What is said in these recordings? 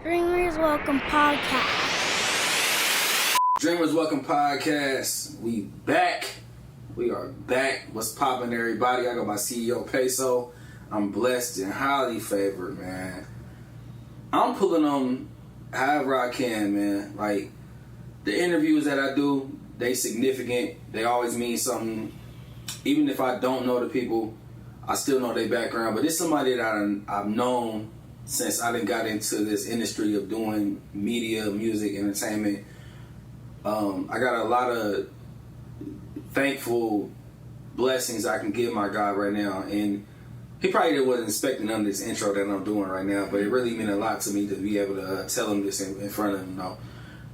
Dreamers Welcome Podcast. Dreamers Welcome Podcast. We back. We are back. What's poppin', everybody? I got my CEO PESO. I'm blessed and highly favored, man. I'm pulling on however I can, man. Like, the interviews that I do, they significant. They always mean something. Even if I don't know the people, I still know their background. But it's somebody that I've known since I done got into this industry of doing media, music, entertainment. I got a lot of thankful blessings I can give my God right now. And he probably wasn't expecting none of this intro that I'm doing right now, but it really meant a lot to me to be able to tell him this in front of him, you know.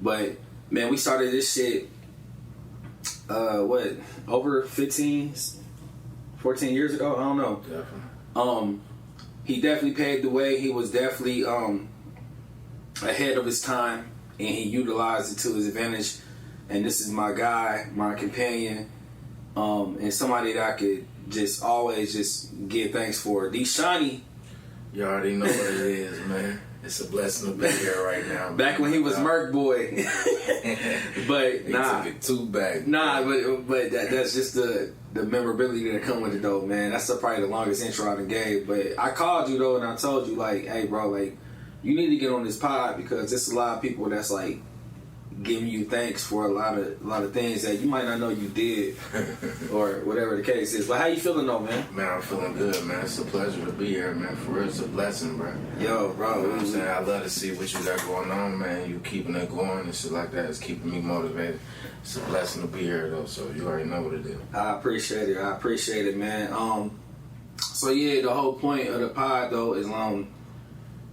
But, man, we started this shit, over 14 years ago? I don't know. Definitely. He definitely paved the way. He was definitely ahead of his time, and he utilized it to his advantage. And this is my guy, my companion, and somebody that I could just always just give thanks for. Seanny. You already know what it is, man. It's a blessing to be here right now. Back when he was Merc Boy. But nah. He took it too back. Nah, but that's just the memorability that come with it, though, man. That's probably the longest intro I done gave. But I called you, though, and I told you, like, hey, bro, like, you need to get on this pod because there's a lot of people that's, like, giving you thanks for a lot of things that you might not know you did or whatever the case is. But how you feeling, though, man? Man, I'm feeling good, man. It's a pleasure to be here, man. For real, it's a blessing, bro. Yo, bro. You know what I'm saying? I love to see what you got going on, man. You keeping it going and shit like that. It's keeping me motivated. It's a blessing to be here, though, so you already know what it is. I appreciate it, man. So, yeah, the whole point of the pod, though, is,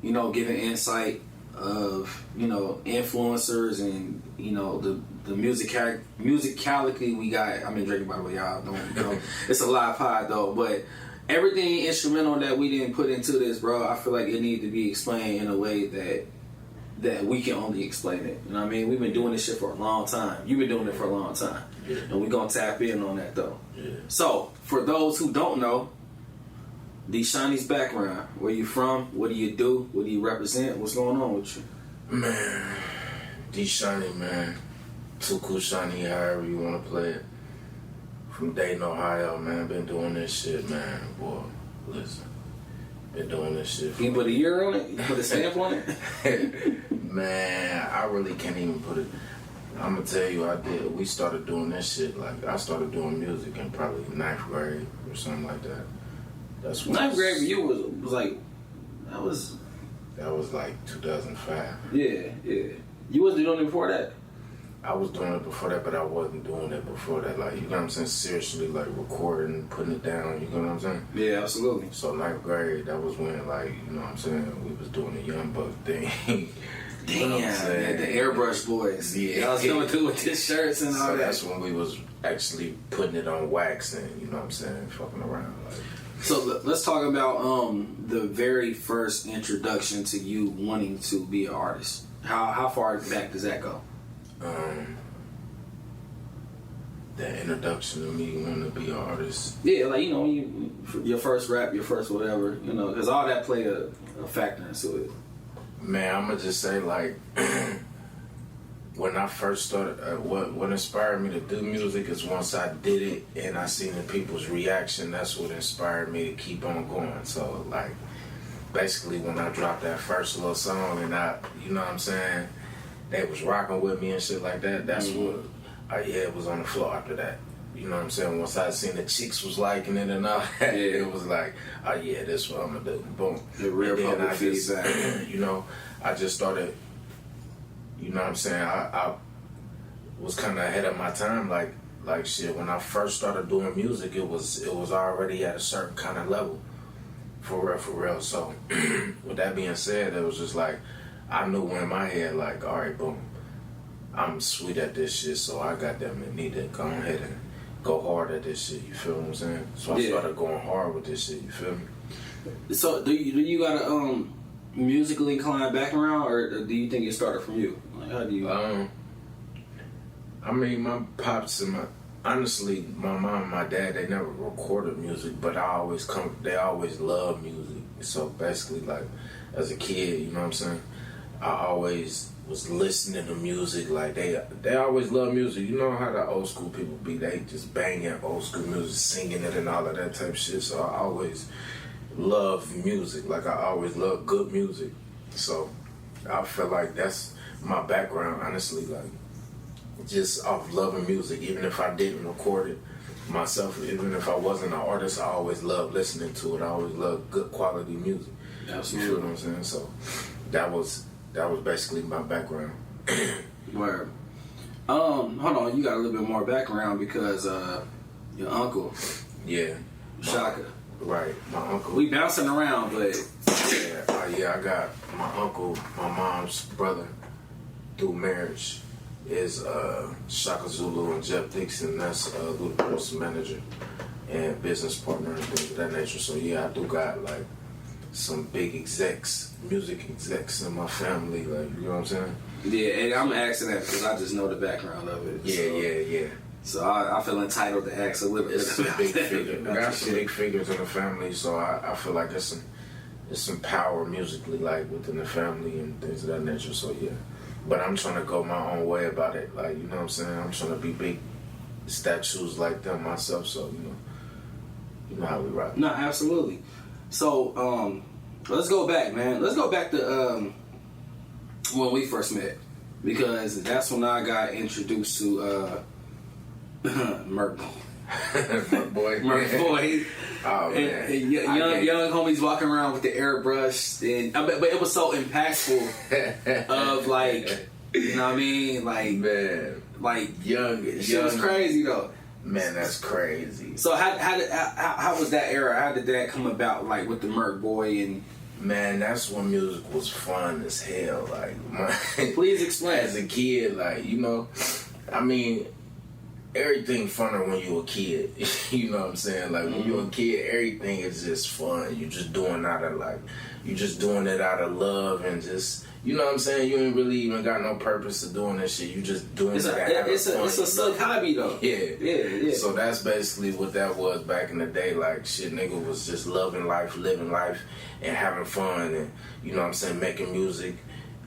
you know, giving insight of, you know, influencers and, you know, the musicality we got. I've been drinking, by the way, y'all don't, you know. It's a live pod, though, but everything instrumental that we didn't put into this, bro, I feel like it needs to be explained in a way that we can only explain it. You know what I mean? We've been doing this shit for a long time. You've been doing it for a long time. Yeah. And we're going to tap in on that, though. Yeah. So, for those who don't know, Seanny's background. Where you from? What do you do? What do you represent? What's going on with you? Man, Seanny, man. Cuckoo Seanny, however you want to play it. From Dayton, Ohio, man. Been doing this shit, man. Boy, listen. Been doing this shit. You put a year on it? You put a stamp on it? Man, I really can't even put it. I'm going to tell you, we started doing this shit. Like, I started doing music in probably 9th grade or something like that. That's when 9th grade for you was like, that was like 2005. Yeah. You wasn't doing it before that? I was doing it before that, but I wasn't doing it before that. Like, you know what I'm saying? Seriously, like recording, putting it down, you know what I'm saying? Yeah, absolutely. So 9th grade, that was when, like, you know what I'm saying, we was doing the Young Buck thing. Damn, man, the Airbrush Boys. Yeah. I was coming through with his shirts and all so that. That's when we was actually putting it on wax and, you know what I'm saying, fucking around. Like. So let's talk about the very first introduction to you wanting to be an artist. How far back does that go? The introduction to me wanting to be an artist. Yeah, like, you know, your first rap, your first whatever, you know, because all that played a factor into it. Man, I'm gonna just say, like, when I first started, what inspired me to do music is once I did it and I seen the people's reaction, that's what inspired me to keep on going. So, like, basically when I dropped that first little song and you know what I'm saying, they was rocking with me and shit like that, that's what, it was on the floor after that. You know what I'm saying? Once I seen the chicks was liking it and all that, it was like, oh yeah, this is what I'm gonna do. Boom. The real public feedback. You know, I just started, you know what I'm saying? I was kind of ahead of my time. Like shit, when I first started doing music, it was already at a certain kind of level. For real. So, with that being said, it was just like, I knew in my head, like, all right, boom, I'm sweet at this shit, so I got them and need to go ahead and go hard at this shit, you feel what I'm saying? So I started going hard with this shit, you feel me? So do you got a musically inclined background, or do you think it started from you? Like, how do you? I mean, my pops and honestly, my mom and my dad, they never recorded music, but they always loved music. So basically, like, as a kid, you know what I'm saying? I always was listening to music. Like they always love music. You know how the old school people be? They just banging old school music, singing it, and all of that type of shit. So I always love music. Like I always love good music. So I feel like that's my background, honestly. Like just off loving music, even if I didn't record it myself, even if I wasn't an artist, I always loved listening to it. I always loved good quality music. Absolutely. You feel what I'm saying? So that was basically my background. Word. Hold on, you got a little bit more background because your uncle, Yeah. Shaka. Right, my uncle. We bouncing around, but I got my uncle, my mom's brother, through marriage, is Shaka Zulu and Jeff Dixon. That's Ludacris' manager and business partner and things of that nature. So yeah, I do got like some big execs, music execs in my family. Like, you know what I'm saying? yeah, and I'm asking that because I just know the background of it. Yeah. So I feel entitled to ask a little bit It's some about big that. figures. I got some big figures in the family, so I feel like there's some power musically, like within the family and things of that nature. So yeah, but I'm trying to go my own way about it. Like, you know what I'm saying? I'm trying to be big statues like them myself. So you know how we rock. No, absolutely. So let's go back, man. Let's go back to when we first met, because that's when I got introduced to Merc Boy. Boy. Oh man. And young homies walking around with the airbrush, and but it was so impactful. Of like, you know what I mean? Like, Man, like young. shit was crazy though. Man, that's crazy. So how was that era? How did that come about? Like with the Merc Boy and. Man, that's when music was fun as hell. Like, Please explain. As a kid, like, you know, I mean, everything funner when you a kid. You know what I'm saying? Like, when you're a kid, everything is just fun. You just doing it out of love and just, you know what I'm saying? You ain't really even got no purpose of doing this shit. You just doing It's it. it's a sick hobby though. Yeah. So that's basically what that was back in the day. Like, shit, nigga was just loving life, living life, and having fun, and, you know what I'm saying, making music.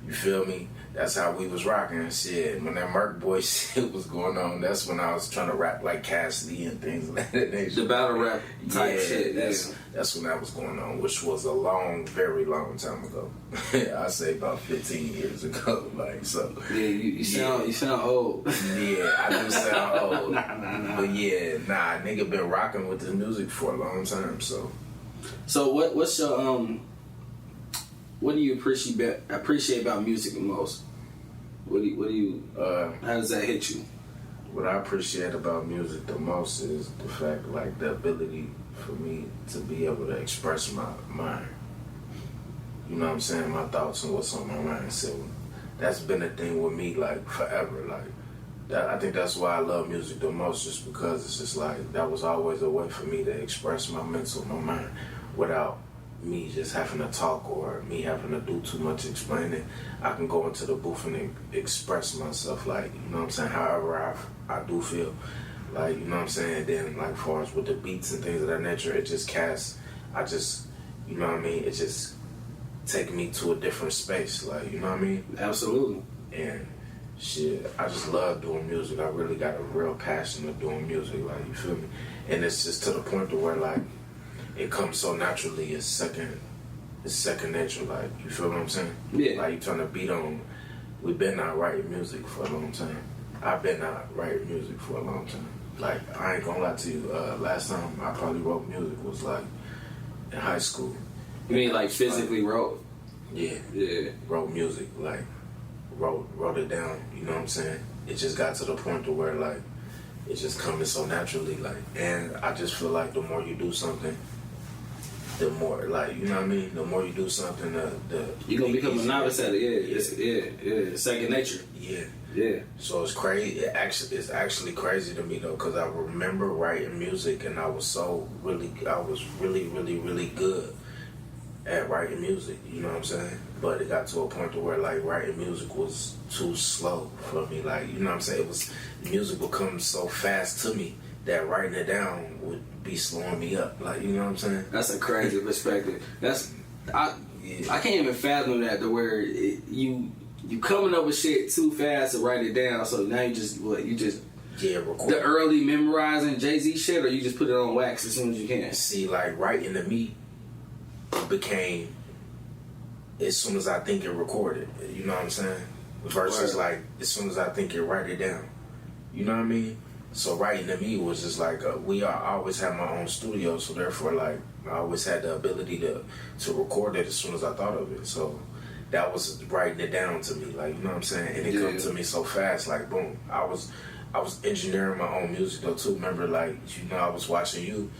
You feel me? That's how we was rocking and shit. When that Merc Boy shit was going on, that's when I was trying to rap like Cassidy and things like that. The battle rap type shit. That's when that was going on, which was a very long time ago. I say about 15 years ago. Like, so. Yeah, you sound old. Yeah, I do sound old. Nah. But yeah, nigga been rocking with this music for a long time. So what's your what do you appreciate about music the most? What do you how does that hit you? What I appreciate about music the most is the fact, like, the ability for me to be able to express my mind. You know what I'm saying? My thoughts and what's on my mind. So that's been a thing with me, like, forever. Like, that, I think that's why I love music the most, just because it's just like, that was always a way for me to express my mind without me just having to talk or me having to do too much explaining. I can go into the booth and express myself, like, you know what I'm saying, however I do feel. Like, you know what I'm saying? Then, like, as far as with the beats and things of that nature, it just you know what I mean? It just take me to a different space, like, you know what I mean? Absolutely. And shit, I just love doing music. I really got a real passion of doing music, like, you feel me? And it's just to the point to where, like, it comes so naturally. It's second nature. Like, you feel what I'm saying? Yeah. Like, you turn the beat on. We've been out writing music for a long time. I've been out writing music for a long time. Like, I ain't gonna lie to you. Last time I probably wrote music was like in high school. You mean like physically wrote? Yeah. Wrote music, like wrote it down. You know what I'm saying? It just got to the point to where, like, it's just coming so naturally, like, and I just feel like the more you do something, the more, like, you know what I mean? The more you do something, the you're gonna become a novice at it. Yeah. Second nature. Yeah. So it's crazy. It's actually crazy to me though, because I remember writing music, and I was really, really good at writing music. You know what I'm saying? But it got to a point to where, like, writing music was too slow for me. Like, you know what I'm saying? Music would come so fast to me that writing it down would be slowing me up. Like, you know what I'm saying? That's a crazy perspective. Yeah. I can't even fathom that to where you coming up with shit too fast to write it down. So now you just record the early memorizing Jay-Z shit, or you just put it on wax as soon as you can. See, like writing to me became as soon as I think it recorded. You know what I'm saying? Versus like as soon as I think it, write it down. You know what I mean? So writing to me was just like I always had my own studio, so therefore like I always had the ability to record it as soon as I thought of it. So that was writing it down to me, like, you know what I'm saying? And it come to me so fast, like boom. I was engineering my own music though too. Remember, like, you know, I was watching you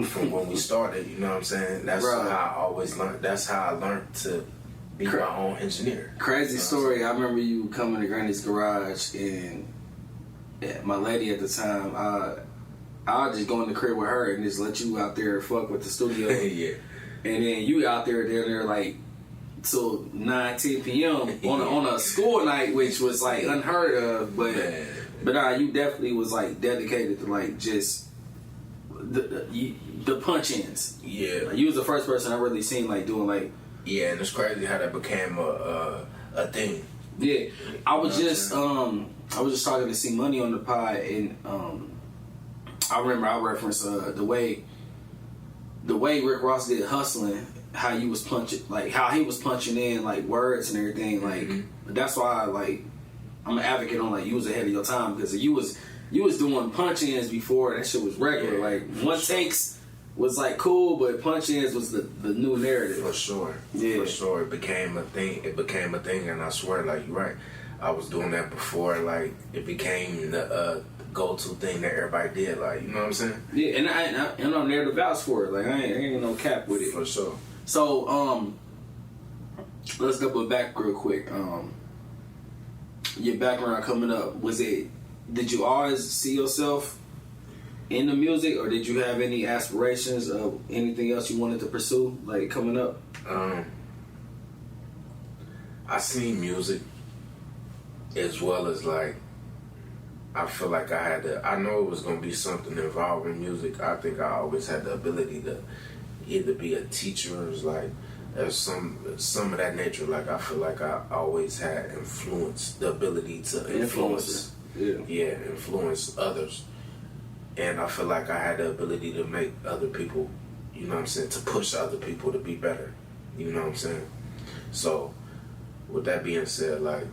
from when we started. You know what I'm saying? That's how I always learned. That's how I learned to be my own engineer. Crazy story. I remember you coming to Granny's garage, and my lady at the time, I'll just go in the crib with her and just let you out there fuck with the studio. Yeah. And then you out there like till 9-10 p.m. on a school night, which was like unheard of. But you definitely was like dedicated to like just the punch ins. Yeah. Like, you was the first person I really seen like doing like. Yeah, and it's crazy how that became a thing. Yeah, I was just talking to C Money on the pod, and I remember I referenced the way Rick Ross did Hustling, how he was punching in like words and everything. Like that's why like I'm an advocate on like you was ahead of your time, because you was doing punch ins before that shit was regular. Like one takes was like cool, but punch ins was the new narrative. For sure. Yeah. For sure. It became a thing, and I swear, like, you're right. I was doing that before, like, it became the go-to thing that everybody did, like, you know what I'm saying? Yeah, and I'm there to vouch for it. Like, I ain't no cap with it. For sure. So, let's double back real quick. Your background coming up, did you always see yourself in the music, or did you have any aspirations of anything else you wanted to pursue, like coming up? I seen music as well as like, I feel like I know it was gonna be something involving music. I think I always had the ability to either be a teacher or like some of that nature. Like I feel like I always had the ability to influence. Influence others. And I feel like I had the ability to make other people, you know what I'm saying, to push other people to be better. You know what I'm saying? So, with that being said, like,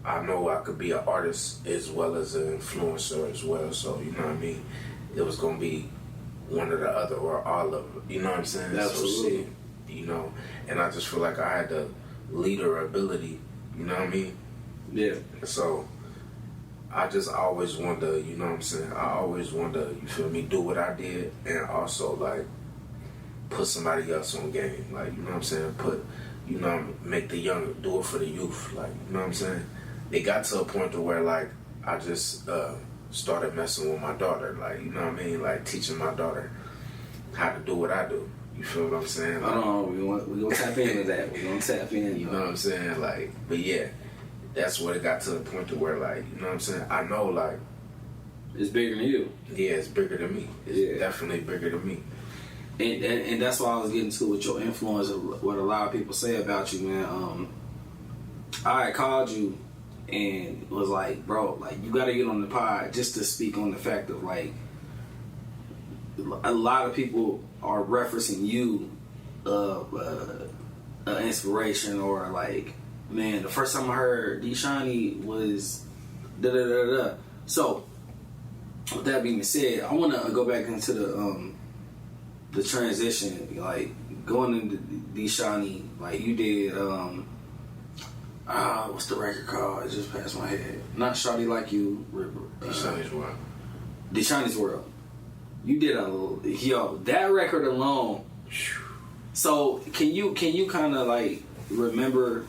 I know I could be an artist as well as an influencer as well. So, you know what I mean? It was going to be one or the other or all of it. You know what I'm saying? Absolutely. So, you know, and I just feel like I had the leader ability. You know what I mean? Yeah. So, I just always wanted to, you know what I'm saying? I always wanted to, you feel me, do what I did, and also, like, put somebody else on game. Like, you know what I'm saying? Make the young, do it for the youth. Like, you know what I'm saying? It got to a point to where, like, I just started messing with my daughter. Like, you know what I mean? Like, teaching my daughter how to do what I do. You feel what I'm saying? Like, Hold on, we're going to tap into that. We're going to tap in. You know what I'm saying? Like, but yeah. That's where it got to the point to where, like, you know what I'm saying? I know, like, it's bigger than you. Yeah, it's bigger than me. It's definitely bigger than me. And that's why I was getting to with your influence, what a lot of people say about you, man. I had called you and was like, bro, like, you got to get on the pod just to speak on the fact of, like, a lot of people are referencing you inspiration, or like, man, the first time I heard Seanny was da-da-da-da. So, with that being said, I want to go back into the transition, like, going into Seanny, like, you did, what's the record called? It just passed my head. Not Shawty Like You. Seanny's World. Seanny's World. You did that record alone. So, can you kind of, like, remember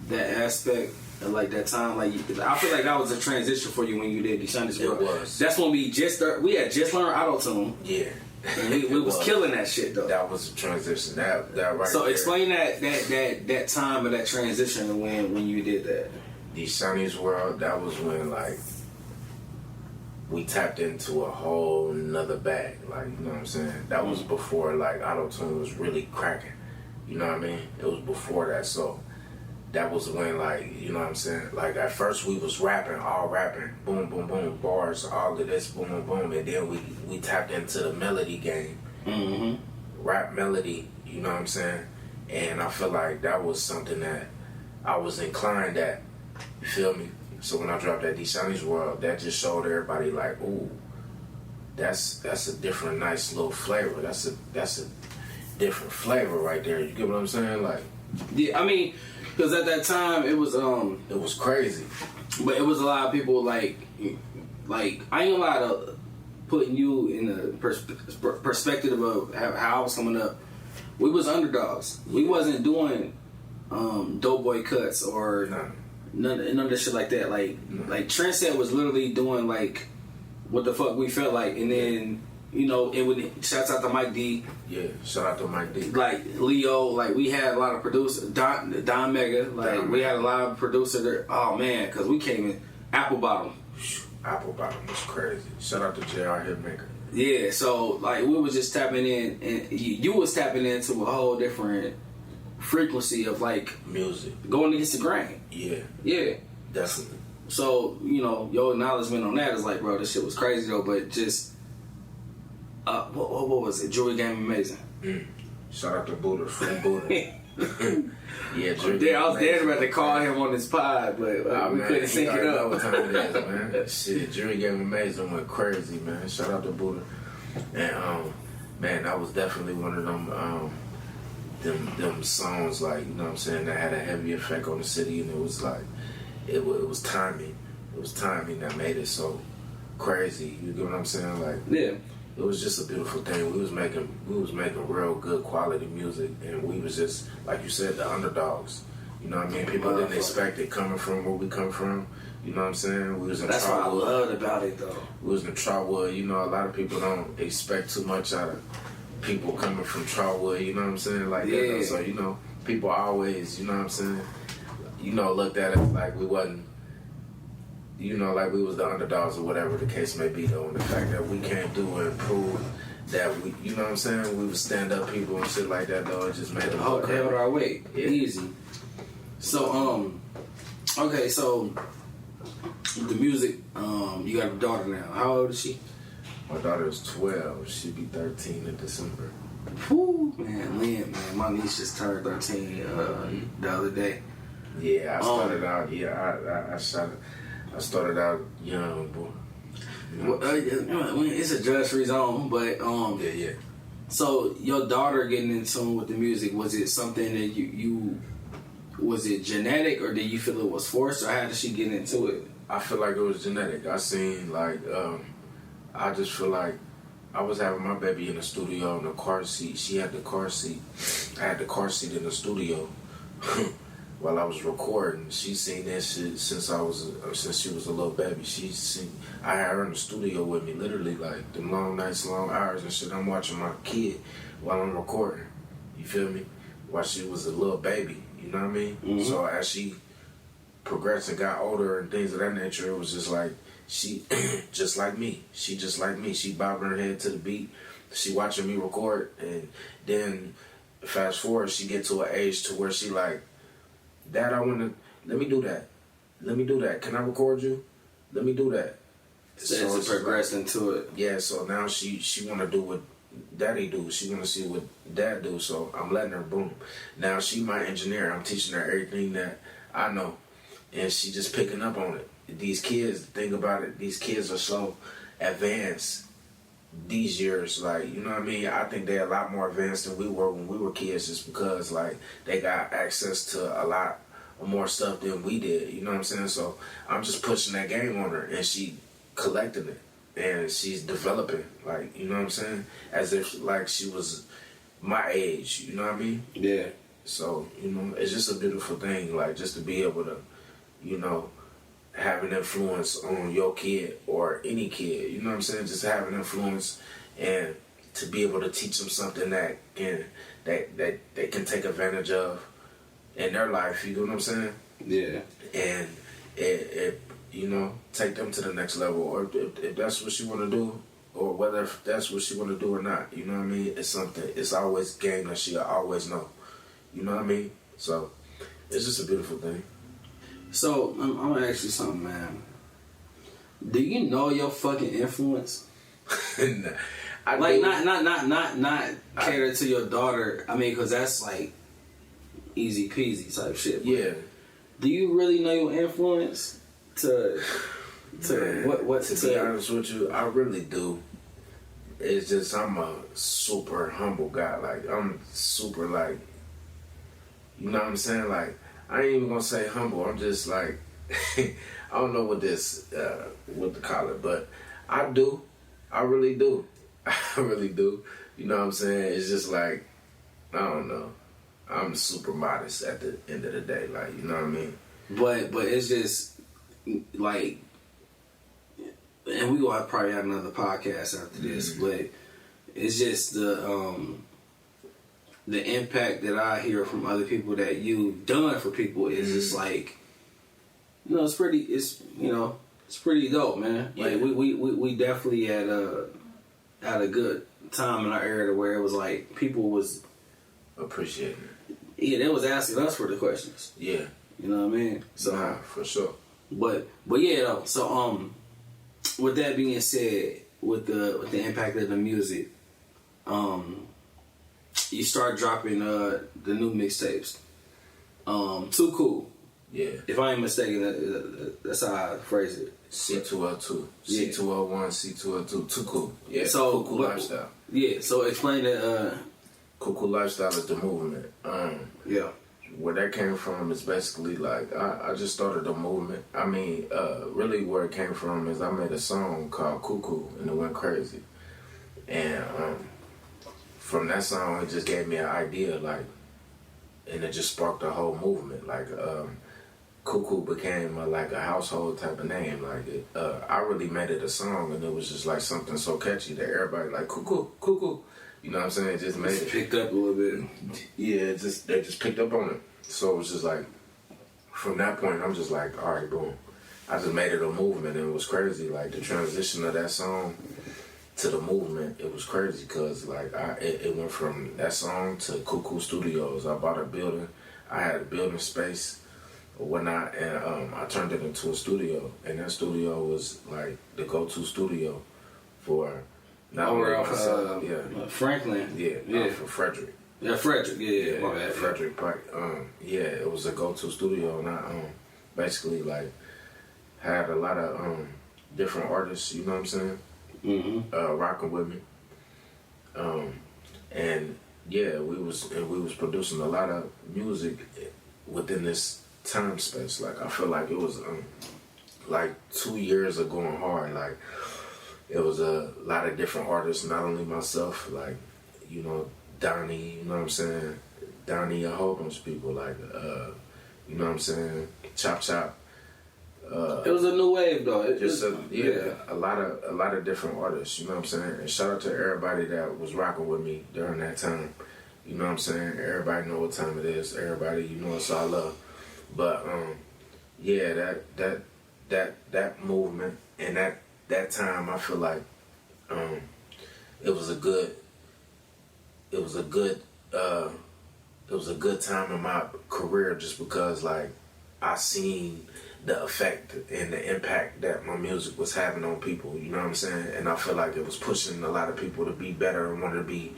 that aspect of, like, that time? Like, I feel like that was a transition for you when you did Seanny's World. It was. That's when we had just learned auto-tune. Yeah. And we was killing that shit, though. That was a transition. That right. So there. Explain that time of that transition when you did that. The Seanny's World, that was when, like, we tapped into a whole nother bag. Like, you know what I'm saying? That was before, like, auto-tune was really cracking. You know what I mean? It was before that, so that was when, like, you know what I'm saying? Like, at first we was rapping, all rapping, boom, boom, boom, bars, all of this, boom, boom, boom, and then we tapped into the melody game. Mm-hmm. Rap melody, you know what I'm saying? And I feel like that was something that I was inclined at, you feel me? So when I dropped that Seanny's World, that just showed everybody, like, ooh, that's a different, nice little flavor. That's a different flavor right there. You get what I'm saying? Like, yeah, I mean, because at that time it was crazy, but it was a lot of people like I ain't gonna lie to putting you in the perspective of how I was coming up. We was underdogs. We wasn't doing Doughboy cuts or none of this shit like that. Like Trendset was literally doing like what the fuck we felt like, and then you know it would. Shouts out to Mike D. Yeah, shout out to Mike D. Like Leo, like we had a lot of producers. Don Mega, like Don we Mega. had a lot of producers. There. Oh man, because we came in Apple Bottom. Apple Bottom was crazy. Shout out to JR Hitmaker. Yeah, so like we was just tapping in, and you was tapping into a whole different frequency of like Music. going against the grain. Yeah, definitely. So you know your acknowledgement on that is like, bro, this shit was crazy though. But just what was it? Jewelry Game Amazing. Shout out to Buddha from Buddha. Yeah, I was there about to call him on this pod, but we couldn't sync it up. What time it is, man? Shit, Jury Game Amazing went crazy, man. Shout out to Buddha. And man, that was definitely one of them songs, like, you know what I'm saying, that had a heavy effect on the city, and it was like it was timing. It was timing that made it so crazy. You get what I'm saying? Like, Yeah. it was just a beautiful thing. We was making real good quality music, and we was just, like you said, the underdogs. You know what I mean? People didn't expect it coming from where we come from. You know what I'm saying? We was in That's what I Trotwood. loved about it though. We was in Trotwood. You know, a lot of people don't expect too much out of people coming from Trotwood. You know what I'm saying? Like that. Yeah. So, you know, people always, you know what I'm saying, you know, looked at us like we wasn't, you know, like we was the underdogs or whatever the case may be, though. And the fact that we came through and proved that we, you know what I'm saying, we would stand up people and shit like that, though. It just made it look Held our weight. Yeah. Easy. So, okay, so the music, you got a daughter now. How old is she? My daughter is 12. She'll be 13 in December. Whew, man, Lynn, man, my niece just turned 13 the other day. Yeah, I started out. Yeah, I started out young, boy. You know? Well, it's a judge for his own, but Yeah. So your daughter getting in tune with the music, was it something that you was it genetic, or did you feel it was forced, or how did she get into it? I feel like it was genetic. I seen like I just feel like I was having my baby in the studio in the car seat. She had the car seat. I had the car seat in the studio while I was recording. She seen that shit since she was a little baby. I had her in the studio with me, literally, like them long nights, long hours and shit. I'm watching my kid while I'm recording. You feel me? While she was a little baby. You know what I mean? Mm-hmm. So as she progressed and got older and things of that nature, it was just like she just like me. She just like me. She bobbing her head to the beat. She watching me record, and then fast forward, she get to an age to where she like, Dad, let me do that. Let me do that. Can I record you? Let me do that. So it's progressed into it. Yeah, so now she want to do what Daddy do. She want to see what Dad do, so I'm letting her, boom. Now she my engineer. I'm teaching her everything that I know, and she just picking up on it. These kids, think about it, these kids are so advanced these years, like, you know what I mean? I think they're a lot more advanced than we were when we were kids, just because, like, they got access to a lot more stuff than we did, you know what I'm saying? So I'm just pushing that game on her, and she collecting it, and she's developing, like, you know what I'm saying? As if, like, she was my age, you know what I mean? Yeah. So, you know, it's just a beautiful thing, like, just to be able to, you know, have an influence on your kid or any kid, you know what I'm saying? Just have an influence, and to be able to teach them something that they can take advantage of in their life, you know what I'm saying? Yeah. And it you know, take them to the next level, or if that's what you want to do, or whether that's what you want to do or not, you know what I mean? It's something, it's always game that she'll always know. You know what I mean? So it's just a beautiful thing. So I'm gonna ask you something, man. Do you know your fucking influence? I like do. not cater to your daughter. I mean, because that's like easy peasy type shit. Yeah. Do you really know your influence? To Man, what? To be honest with you, I really do. It's just I'm a super humble guy. Like I'm super like, you know what I'm saying? Like I ain't even gonna say humble. I'm just like I don't know what to call it, but I do. I really do. I really do. You know what I'm saying? It's just like I don't know. I'm super modest at the end of the day. Like you know what I mean? But it's just like, and we gonna probably have another podcast after this, but it's just the impact that I hear from other people that you've done for people is just like, you know, it's pretty dope, man. Yeah. Like we definitely had a good time in our area where it was like people was appreciating it. Yeah, they was asking us for the questions. Yeah. You know what I mean? So nah, for sure. But yeah though. So with that being said, with the impact of the music, you start dropping the new mixtapes. Too Cool. Yeah. If I ain't mistaken, that's how I phrase it. C2L2, Yeah. C2L1, C2L2, Too Cool. Yeah. So Cuckoo lifestyle. Yeah. So explain that. Cuckoo lifestyle is the movement. Yeah. Where that came from is basically like I just started a movement. I mean, really where it came from is I made a song called Cuckoo and it went crazy. And from that song it just gave me an idea, like, and it just sparked a whole movement. Like Cuckoo became like a household type of name. Like I really made it a song and it was just like something so catchy that everybody like cuckoo, cuckoo. You know what I'm saying? It just made it picked up a little bit. Yeah, they just picked up on it. So it was just like, from that point, I'm just like, all right, boom. I just made it a movement, and it was crazy. Like the transition of that song to the movement, it was crazy because like it went from that song to Cuckoo Studios. I bought a building. I had a building space or whatnot, and I turned it into a studio. And that studio was like the go-to studio for. Not over off Franklin. Yeah, for Frederick. Yeah, Frederick. Yeah, my bad. Frederick Park. Yeah, it was a go-to studio, and I basically like had a lot of different artists. You know what I'm saying? Mm-hmm. Rocking with me. And yeah, we was producing a lot of music within this time space. Like I feel like it was like 2 years of going hard. Like. It was a lot of different artists, not only myself, like, you know, Donnie, you know what I'm saying? Donnie, a whole bunch of people, like, you know what I'm saying? Chop Chop. It was a new wave, though. A lot of different artists, you know what I'm saying? And shout out to everybody that was rocking with me during that time. You know what I'm saying? Everybody know what time it is. Everybody, you know, it's all love. But, yeah, that movement and that time, I feel like it was a good time in my career just because like I seen the effect and the impact that my music was having on people, you know what I'm saying? And I feel like it was pushing a lot of people to be better and want to be,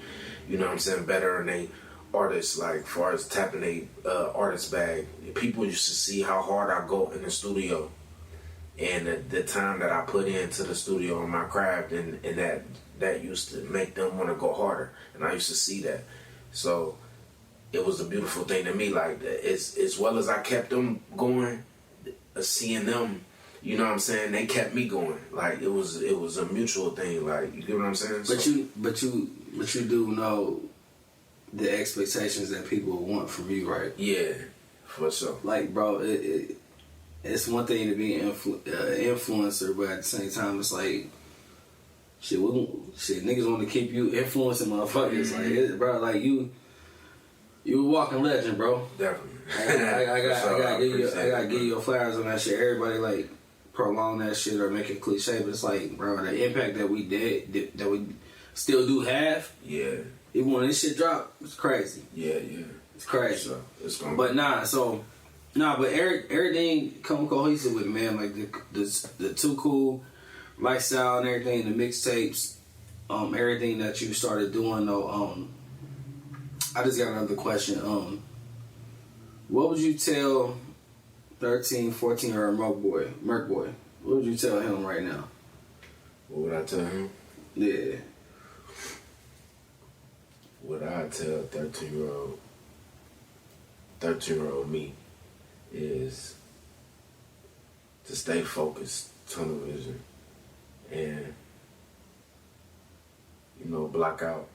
you know what I'm saying, better in they artists, like far as tapping they artist bag. People used to see how hard I go in the studio. And the time that I put into the studio and my craft, and that used to make them want to go harder. And I used to see that. So it was a beautiful thing to me. Like, as well as I kept them going, seeing them, you know what I'm saying, they kept me going. Like, it was a mutual thing. Like, you get what I'm saying? But you do know the expectations that people want from you, right? Yeah, for sure. Like, bro, it's one thing to be an influencer, but at the same time, it's like, shit, niggas want to keep you influencing motherfuckers. Mm-hmm. Like, bro, like, you a walking legend, bro. Definitely. I gotta give you your flowers on that shit. Everybody, like, prolong that shit or make it cliche, but it's like, bro, the impact that we that we still do have, yeah. even when this shit drop, it's crazy. Yeah. It's crazy. So it's gonna. But but everything come cohesive with it, man. Like the too cool lifestyle and everything, the mixtapes, everything that you started doing though. I just got another question. What would you tell 13, 14-year-old Merc Boy? What would you tell him right now? What would I tell him? Yeah. What I tell 13-year-old me is to stay focused, tunnel vision, and block out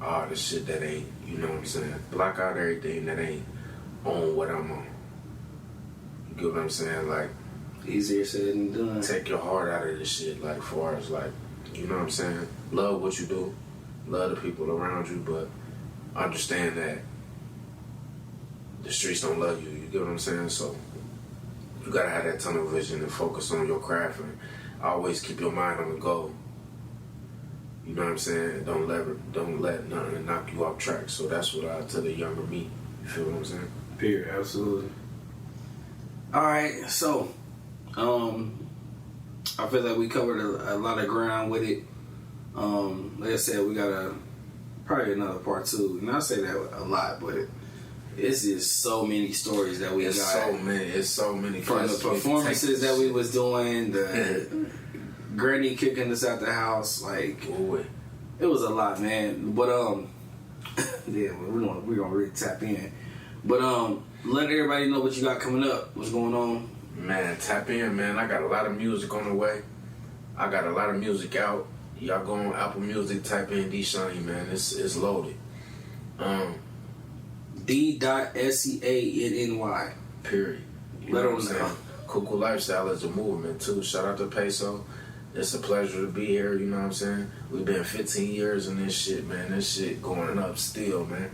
all the shit that ain't, you know what I'm saying? Block out everything that ain't on what I'm on. You get what I'm saying? Like, easier said than done. take your heart out of this shit, like, far as, like, you know what I'm saying? Love what you do, love the people around you, but understand that the streets don't love you. You get what I'm saying? So you gotta have that tunnel vision and focus on your craft and always keep your mind on the goal. You know what I'm saying? Don't let nothing knock you off track. So that's what I tell the younger me. You feel what I'm saying? Period. Absolutely. All right. So, I feel like we covered a lot of ground with it. Like I said, we got probably another part 2. And I say that a lot, but it's just so many stories that we got. It's so many. From the performances that we was doing, the Granny kicking us out the house, like it was a lot, man. But yeah, we're gonna really tap in. But let everybody know what you got coming up. What's going on? Man, tap in, man. I got a lot of music on the way. I got a lot of music out. Y'all go on Apple Music, type in Seanny, man. It's loaded. D.SEANNY. Period. You know what I'm saying? Cuckoo Lifestyle is a movement too. Shout out to PESO. It's a pleasure to be here, you know what I'm saying? We've been 15 years in this shit, man. This shit going up still, man.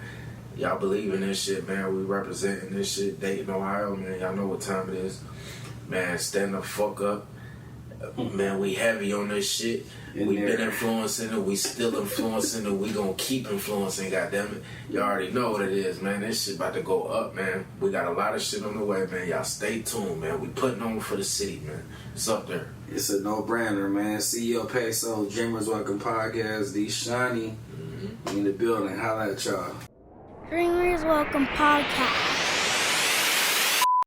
Y'all believe in this shit, man. We representing this shit. Dayton, Ohio, man. Y'all know what time it is. Man, stand the fuck up. Man, we heavy on this shit. We've been influencing it. We still influencing it. We gonna keep influencing, goddammit. Y'all already know what it is, man. This shit about to go up, man. We got a lot of shit on the way, man. Y'all stay tuned, man. We putting on for the city, man. It's up there. It's a no-brainer, man. CEO PESO, Dreamers Welcome Podcast, Seanny in the building. Holla at y'all. Dreamers Welcome Podcast.